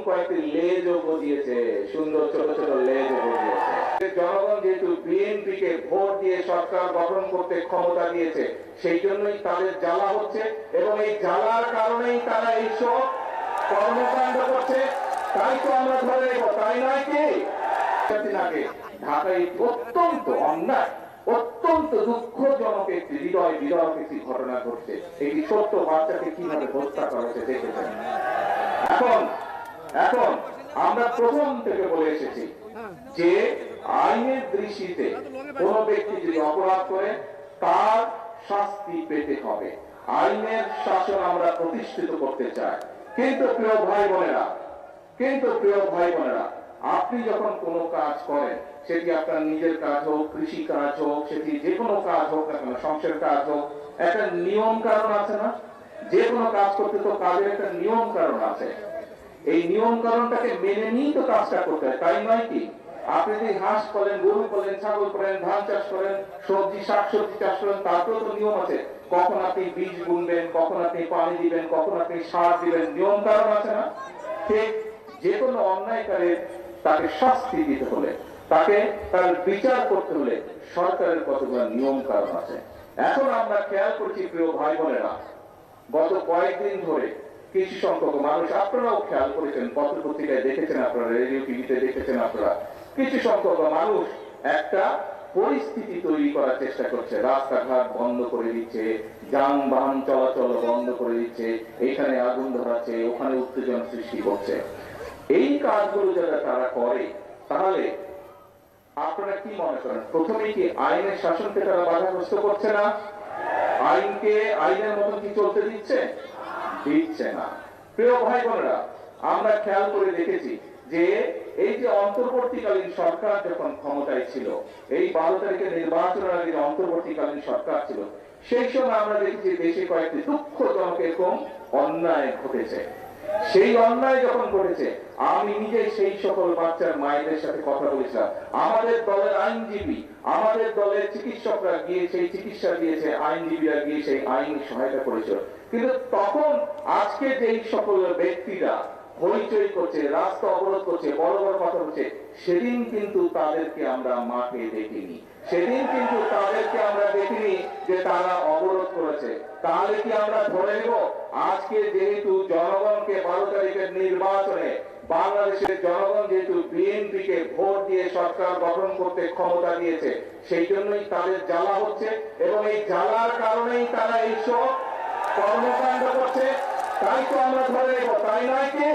কয়েকটি লেজও গজিয়েছে, সুন্দর ছোট ছোট লেজও গজিয়েছে। জনগণ যেহেতু বিএনপিকে ভোট দিয়ে সরকার গঠন করতে ক্ষমতা দিয়েছে, সেই জন্যই তাদের জ্বালা হচ্ছে এবং এই জ্বালার কারণেই তারা এইসব কর্মকাণ্ড করছে। তাই তো আমরা ধরে নেব, তাই নয় কি? আগে ঢাকায় অত্যন্ত অন্যায়, অত্যন্ত দুঃখজনক একটি হৃদয় বিদারক একটি ঘটনা ঘটছে। একটি ছোট্ট বাচ্চাকে কিভাবে হত্যা করা হয়েছে দেখেছেন। এখন আমরা প্রথম থেকে বলে এসেছি যে আইনের দৃষ্টিতে কোন ব্যক্তি যদি অপরাধ করে তার শাস্তি পেতে হবে। আইনের শাসন আমরা প্রতিষ্ঠিত করতে চাই। কিন্তু প্রিয় ভাই বোনেরা, আপনি যখন কোনো কাজ করেন, সেটি আপনার নিজের কাজ হোক, কৃষি কাজ হোক, সেটি যে কোনো কাজ হোক না কেন, সংসারের কাজ হোক, একটা নিয়ম কারণ আছে না? যে কোনো কাজ করতে তো কাজের একটা নিয়ম কারণ আছে। এই নিয়ম কারণটাকে মেনে নিয়ে তো কাজটা করতে হয়, তাই নয় কি? আপনি যদি হাঁস করেন, গরু করেন, ছাগল করেন, ধান চাষ করেন, শাকসবজি চাষ করেন, তারপরেও তো নিয়ম আছে। কখন আপনি বীজ বুনবেন, কখন আপনি পানি দিবেন, কখন আপনি সার দিবেন, নিয়ম কারণ আছে না? ঠিক যে কোনো অন্যায়কারীর তাকে শাস্তি দিতে হলে, তাকে তার বিচার করতে হলে সরকারের কতগুলো নিয়ম কারণ আছে। এখন আমরা খেয়াল করছি প্রিয় ভাই বোনেরা, গত কয়েকদিন ধরে কিছু সংখ্যক মানুষ, আপনারাও খেয়াল করেছেন, পত্র পত্রিকায় দেখেছেন, আপনারা রেডিও টিভিতে দেখেছেন, আপনারা কিছু সংখ্যক মানুষ একটা পরিস্থিতি তৈরি করার চেষ্টা করছে। রাস্তাঘাট বন্ধ করে দিচ্ছে, যানবাহন চলাচল বন্ধ করে দিচ্ছে, এখানে আগুন ধরাচ্ছে, ওখানে উত্তেজনা সৃষ্টি করছে। এই কাজগুলো যারা তারা করে, তাহলে আপনারা কি মনে করেন, প্রথমে কি আইনের শাসনকে তারা বাধাগ্রস্ত করছে না? আইনকে আইনের মতন কি চলতে দিচ্ছে না। প্রিয় ভাই বোনেরা, আমরা খেয়াল করে দেখেছি যে এই যে অন্তর্বর্তীকালীন সরকার যখন ক্ষমতায় ছিল, এই 12 তারিখের নির্বাচনের আগে যে অন্তর্বর্তীকালীন সরকার ছিল, সেই সময় আমরা দেখেছি দেশে কয়েকটি দুঃখজনক এরকম অন্যায় ঘটেছে। সেই অন্যায় যখন ঘটেছে, আমি নিজে সেই সকল বাচ্চার মায়েদের সাথে কথা বলেছিলাম। আমাদের দলের আইনজীবী, আমাদের দলের চিকিৎসকরা গিয়ে সেই চিকিৎসা দিয়েছে, আইনজীবীরা গিয়ে সেই আইন সহায়তা করেছিল। কিন্তু তখন আজকে যেই সকল ব্যক্তিরা হইচই করছে, রাস্তা অবরোধ করছে, বড় বড় কথা বলছে, সেদিন কিন্তু তাদেরকে আমরা মাঠে দেখিনি। সেদিন কিন্তু তাদেরকে আমরা দেখিনি যে তারা অবরোধ করেছে। তাহলে কি আমরা ধরে নেব আজকে যেহেতু জনগণকে 12 তারিখের নির্বাচনে বাংলাদেশের জনগণ যেহেতু বিএনপিকে ভোট দিয়ে সরকার গঠন করতে ক্ষমতা দিয়েছে, সেই জন্যই তাদের জ্বালা হচ্ছে এবং এই জ্বালার কারণেই তারা এইসব কর্মকাণ্ড করছে। তাই তো আমরা ধরে নেব, তাই নয় কি?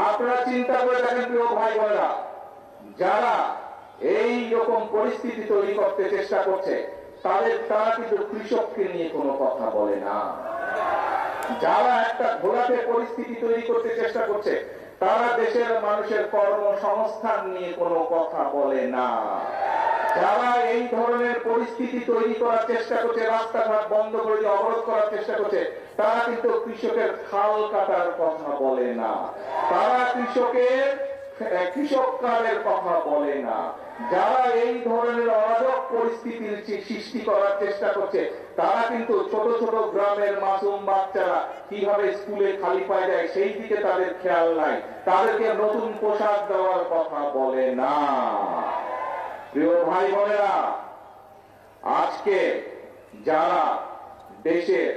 আপনারা চিন্তা করে দেখেন প্রিয় ভাই বোনেরা, যারা এই রকম পরিস্থিতি তৈরি করতে চেষ্টা করছে, তারা কিন্তু কৃষককে নিয়ে কোনো কথা বলে না। যারা একটা ঘোলাটে পরিস্থিতি তৈরি করতে চেষ্টা করছে, তারা দেশের মানুষের কর্মসংস্থান নিয়ে কোনো কথা বলে না। যারা এই ধরনের পরিস্থিতি তৈরি করার চেষ্টা করছে, রাস্তাঘাট বন্ধ করে দিয়ে অবরোধ করার চেষ্টা করছে, তারা কিন্তু কৃষকের খাল কাটার কথা বলে না, তারা কৃষক কার্ডের কথা বলে না। যারা এই ধরনের অরাজক পরিস্থিতির সৃষ্টি করার চেষ্টা করছে, তারা কিন্তু ছোট ছোট গ্রামের মাসুম বাচ্চারা কিভাবে স্কুলে খালি পায় যায় সেই দিকে তাদের খেয়াল নাই, তাদেরকে নতুন পোশাক দেওয়ার কথা বলে না। প্রিয় ভাই বোনেরা, আজকে যারা দেশের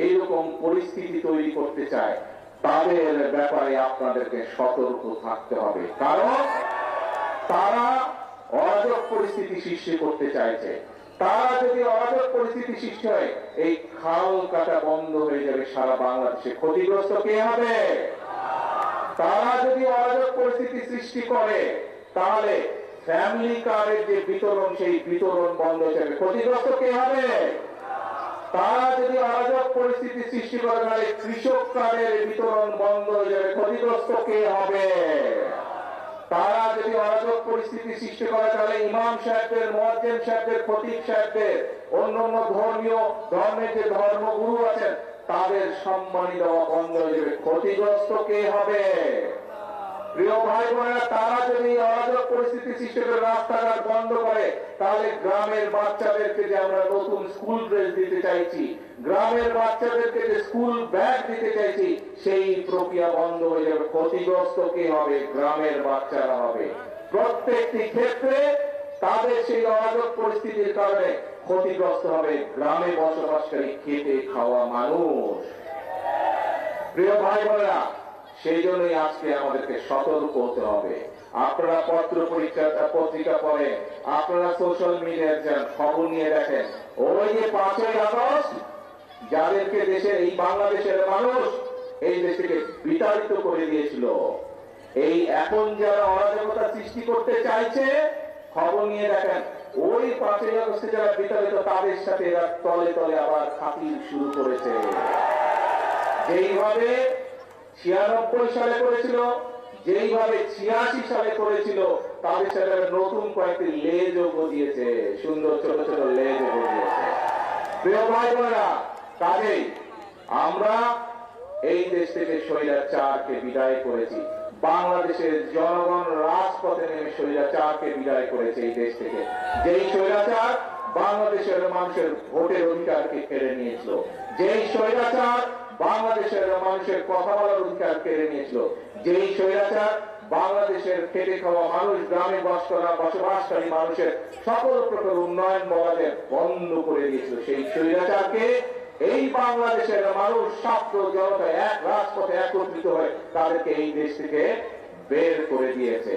এইরকম পরিস্থিতি তৈরি করতে চায়, তাদের ব্যাপারে আপনাদেরকে সতর্ক থাকতে হবে, কারণ তারা অরাজক পরিস্থিতি সৃষ্টি করতে চাইছে। তারা যদি অরাজক পরিস্থিতি সৃষ্টি হয়, এই খাল কাটা বন্ধ হয়ে যাবে সারা বাংলাদেশে। ক্ষতিগ্রস্ত কে হবে? তারা যদি অরাজক পরিস্থিতি সৃষ্টি করে, তাহলে ফ্যামিলি কার্ডের যে বিতরণ, সেই বিতরণ বন্ধ হয়ে যাবে। ক্ষতিগ্রস্ত কে হবে? তারা যদি অরাজক পরিস্থিতি সৃষ্টি করে, তাহলে কৃষক কার্ডের বিতরণ বন্ধ হয়ে যাবে। ক্ষতিগ্রস্ত কে হবে? তারা যদি অরাজক পরিস্থিতি সৃষ্টি করে, তাহলে ইমাম সাহেবদের, মুয়াজ্জিন সাহেবদের, খতিব সাহেবদের, অন্যান্য ধর্মের যে ধর্মগুরু আছেন, তাদের সম্মানী দেওয়া বন্ধ হয়ে যাবে। ক্ষতিগ্রস্ত কে হবে? প্রিয় ভাই বোনেরা, তারা যদি অরাজক পরিস্থিতি সৃষ্টি করে রাস্তাঘাট বন্ধ করে, তাহলে গ্রামের বাচ্চাদেরকে যে আমরা নতুন স্কুল ড্রেস দিতে চাইছি, গ্রামের বাচ্চাদেরকে যে স্কুল ব্যাগ দিতে চাইছি, সেই প্রক্রিয়া বন্ধ হয়ে যাবে। ক্ষতিগ্রস্ত কে হবে? গ্রামের বাচ্চারা হবে। প্রত্যেকটি ক্ষেত্রে তাদের সেই অরাজক পরিস্থিতির কারণে ক্ষতিগ্রস্ত হবে গ্রামে বসবাসকারী খেটে খাওয়া মানুষ। প্রিয় ভাই বোনেরা, সেই জন্যই আজকে আমাদেরকে সতর্ক হতে হবে। আপনারা পত্রিকা পড়েন, আপনারা সোশ্যাল মিডিয়ায় যান, খবর নিয়ে দেখেন, ওই যে 5ই আগস্ট যাদেরকে দেশের এই বাংলাদেশের মানুষ এই দেশ থেকে বিতাড়িত করে দিয়েছিল, এই এখন যারা অরাজকতা সৃষ্টি করতে চাইছে, খবর নিয়ে দেখেন, ওই 5ই আগস্টে যারা বিতাড়িত তাদের সাথে এরা তলে তলে আবার খাতির শুরু করেছে। যেইভাবে 96 সালে করেছিল, যেইভাবে 86 সালে করেছিল, তাদের সাথে নতুন কয়েকটি লেজও গজিয়েছে, সুন্দর ছোট ছোট লেজও গজিয়েছে। প্রিয় ভাই বোনেরা, কাজেই আমরা এই দেশ থেকে স্বৈরাচারকে বিদায় করেছি। বাংলাদেশের জনগণ রাজপথে নেমে স্বৈরাচারকে বিদায় করেছে এই দেশ থেকে। যেই স্বৈরাচার বাংলাদেশের মানুষের ভোটের অধিকারকে কেড়ে নিয়েছিল, যেই স্বৈরাচার বাংলাদেশের মানুষের কথা বলার অধিকার কেড়ে নিয়েছিল, যেই স্বৈরাচার বাংলাদেশের খেটে খাওয়া মানুষ, গ্রামে বসবাসকারী মানুষের সকল প্রকার উন্নয়ন বলাদের বন্ধ করে দিয়েছিল, সেই স্বৈরাচারকে এই বাংলাদেশের মানুষ ছাত্র জনতা এক রাজপথে একত্রিত হয়ে তাদেরকে এই দেশ থেকে বের করে দিয়েছে।